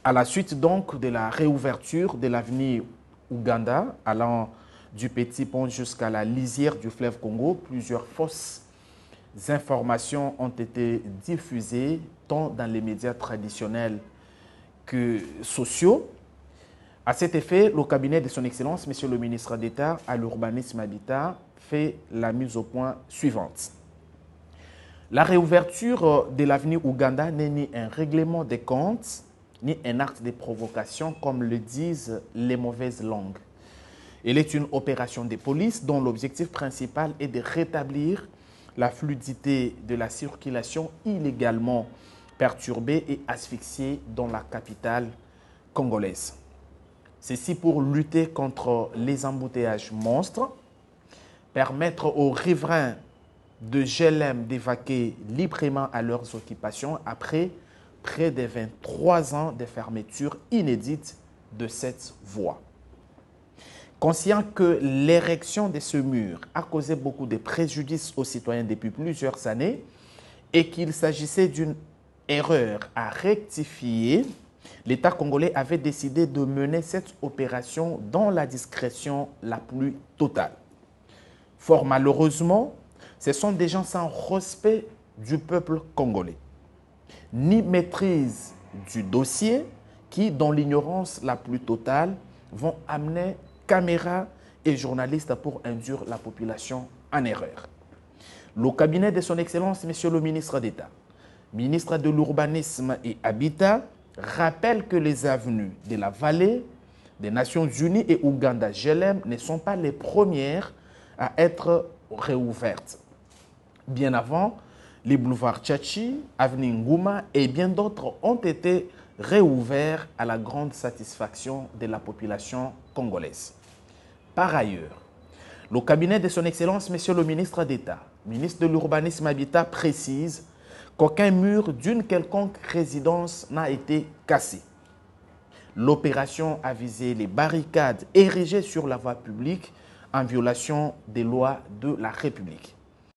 À la suite donc de la réouverture de l'avenue Ouganda, allant du Petit Pont jusqu'à la lisière du fleuve Congo, plusieurs fausses informations ont été diffusées tant dans les médias traditionnels que sociaux. À cet effet, le cabinet de son Excellence, Monsieur le ministre d'État à l'urbanisme habitat, fait la mise au point suivante. La réouverture de l'avenue Ouganda n'est ni un règlement des comptes, ni un acte de provocation, comme le disent les mauvaises langues. Elle est une opération de police dont l'objectif principal est de rétablir la fluidité de la circulation illégalement perturbée et asphyxiée dans la capitale congolaise. Ceci pour lutter contre les embouteillages monstres, permettre aux riverains de GLM d'évacuer librement à leurs occupations après près de 23 ans de fermeture inédite de cette voie. Conscient que l'érection de ce mur a causé beaucoup de préjudices aux citoyens depuis plusieurs années et qu'il s'agissait d'une erreur à rectifier, l'État congolais avait décidé de mener cette opération dans la discrétion la plus totale. Fort malheureusement, ce sont des gens sans respect du peuple congolais, ni maîtrise du dossier qui, dans l'ignorance la plus totale, vont amener caméras et journalistes pour induire la population en erreur. Le cabinet de son Excellence, Monsieur le ministre d'État, ministre de l'Urbanisme et Habitat, rappelle que les avenues de la vallée, des Nations Unies et Ouganda GLM ne sont pas les premières à être réouvertes. Bien avant, les boulevards Tchachi, avenue Ngouma et bien d'autres ont été réouverts à la grande satisfaction de la population congolaise. Par ailleurs, le cabinet de son Excellence, Monsieur le ministre d'État, ministre de l'Urbanisme et Habitat, précise qu'aucun mur d'une quelconque résidence n'a été cassé. L'opération a visé les barricades érigées sur la voie publique en violation des lois de la République.